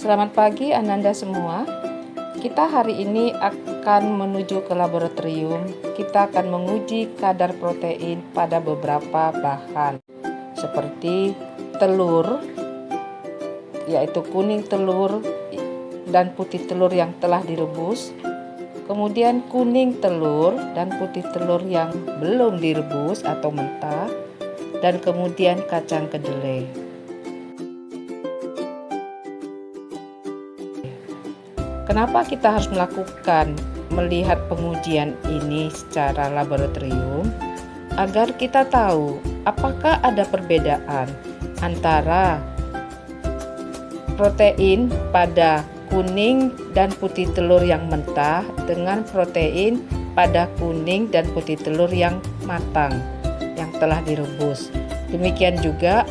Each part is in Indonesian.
Selamat pagi Ananda semua. Kita hari ini akan menuju ke laboratorium. Kita akan menguji kadar protein pada beberapa bahan seperti telur, yaitu kuning telur dan putih telur yang telah direbus, kemudian kuning telur dan putih telur yang belum direbus atau mentah, dan kemudian kacang kedelai. Kenapa kita harus melihat pengujian ini secara laboratorium? Agar kita tahu apakah ada perbedaan antara protein pada kuning dan putih telur yang mentah dengan protein pada kuning dan putih telur yang matang, yang telah direbus. Demikian juga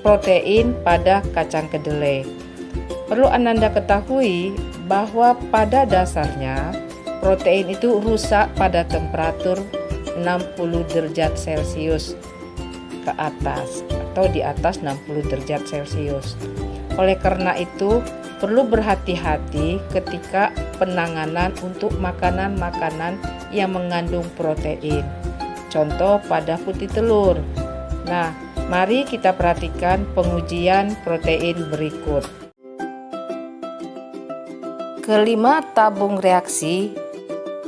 protein pada kacang kedelai. Perlu Ananda ketahui bahwa pada dasarnya protein itu rusak pada temperatur 60 derajat Celcius ke atas atau di atas 60 derajat Celcius. Oleh karena itu, perlu berhati-hati ketika penanganan untuk makanan-makanan yang mengandung protein. Contoh pada putih telur. Nah, mari kita perhatikan pengujian protein berikut. Kelima tabung reaksi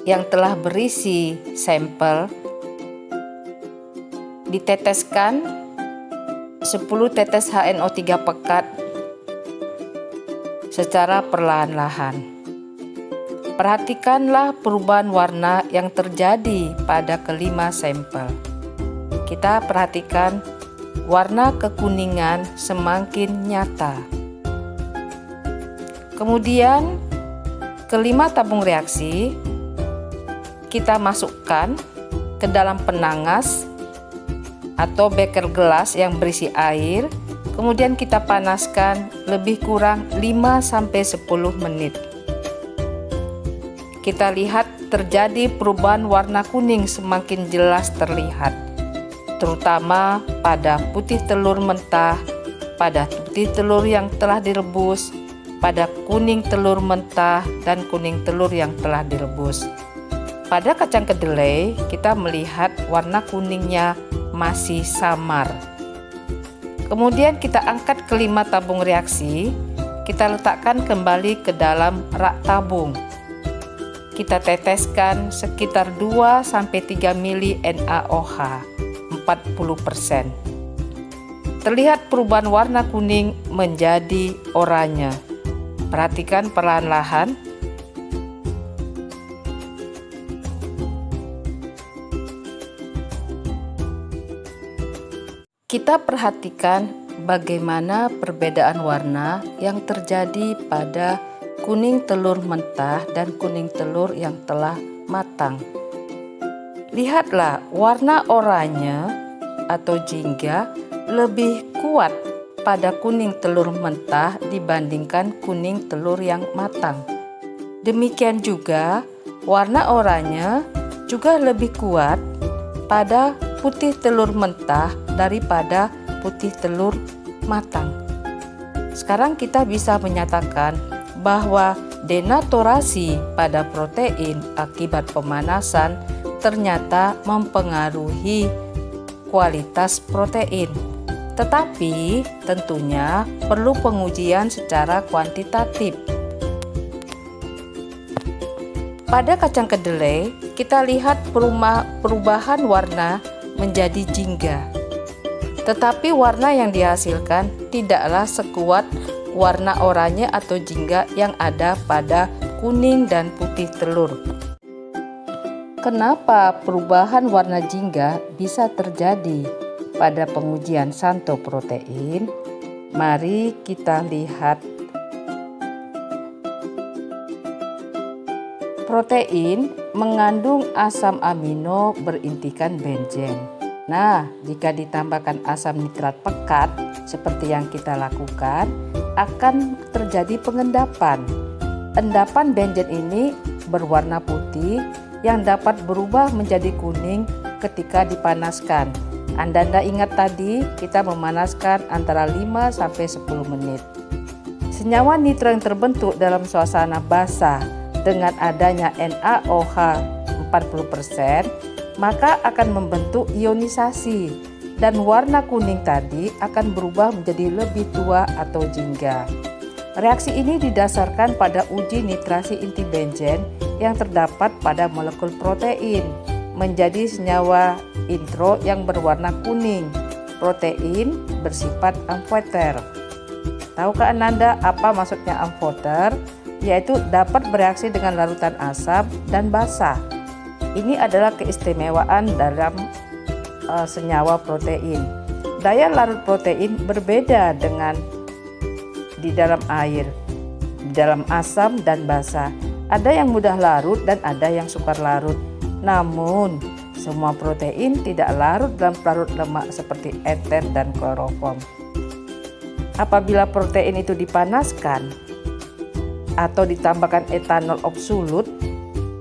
yang telah berisi sampel diteteskan 10 tetes HNO3 pekat secara perlahan-lahan. Perhatikanlah perubahan warna yang terjadi pada kelima sampel. Kita perhatikan warna kekuningan semakin nyata. Kemudian kelima tabung reaksi kita masukkan ke dalam penangas atau beker gelas yang berisi air, kemudian kita panaskan lebih kurang 5-10 menit. Kita lihat terjadi perubahan warna kuning semakin jelas terlihat, terutama pada putih telur mentah, pada putih telur yang telah direbus, pada kuning telur mentah dan kuning telur yang telah direbus. Pada kacang kedelai, kita melihat warna kuningnya masih samar. Kemudian kita angkat kelima tabung reaksi, kita letakkan kembali ke dalam rak tabung. Kita teteskan sekitar 2-3 mili NaOH 40%. Terlihat perubahan warna kuning menjadi oranye. Perhatikan perlahan-lahan. Kita perhatikan bagaimana perbedaan warna yang terjadi pada kuning telur mentah dan kuning telur yang telah matang. Lihatlah, warna oranye atau jingga lebih kuat pada kuning telur mentah dibandingkan kuning telur yang matang. Demikian juga warna oranye juga lebih kuat pada putih telur mentah daripada putih telur matang. Sekarang kita bisa menyatakan bahwa denaturasi pada protein akibat pemanasan ternyata mempengaruhi kualitas protein. Tetapi tentunya perlu pengujian secara kuantitatif. Pada kacang kedelai, kita lihat perubahan warna menjadi jingga. Tetapi warna yang dihasilkan tidaklah sekuat warna oranye atau jingga yang ada pada kuning dan putih telur. Kenapa perubahan warna jingga bisa terjadi pada pengujian Santo protein? Mari kita lihat. Protein mengandung asam amino berintikan benzen. Nah, jika ditambahkan asam nitrat pekat seperti yang kita lakukan, akan terjadi pengendapan. Endapan benzen ini berwarna putih yang dapat berubah menjadi kuning ketika dipanaskan. Anda ingat tadi kita memanaskan antara 5-10 menit. Senyawa nitro yang terbentuk dalam suasana basah dengan adanya NaOH 40%, maka akan membentuk ionisasi dan warna kuning tadi akan berubah menjadi lebih tua atau jingga. Reaksi ini didasarkan pada uji nitrasi inti benzen yang terdapat pada molekul protein menjadi senyawa intro yang berwarna kuning. Protein bersifat amfoter. Tahukah Ananda apa maksudnya amfoter? Yaitu dapat bereaksi dengan larutan asam dan basah. Ini adalah keistimewaan dalam senyawa protein. Daya larut protein berbeda dengan di dalam air, di dalam asam dan basah. Ada yang mudah larut dan ada yang sukar larut. Namun, semua protein tidak larut dalam pelarut lemak seperti eter dan kloroform. Apabila protein itu dipanaskan atau ditambahkan etanol absolut,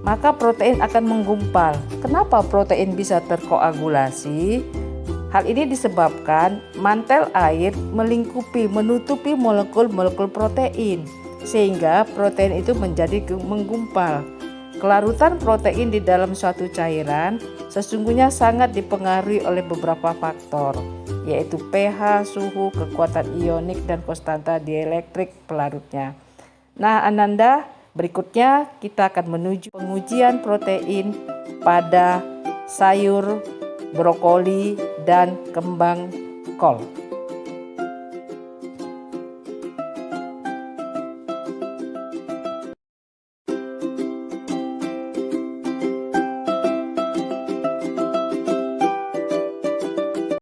maka protein akan menggumpal. Kenapa protein bisa terkoagulasi? Hal ini disebabkan mantel air menutupi molekul-molekul protein, sehingga protein itu menjadi menggumpal. Kelarutan protein di dalam suatu cairan sesungguhnya sangat dipengaruhi oleh beberapa faktor, yaitu pH, suhu, kekuatan ionik, dan konstanta dielektrik pelarutnya. Nah, Ananda, berikutnya kita akan menuju pengujian protein pada sayur, brokoli, dan kembang kol.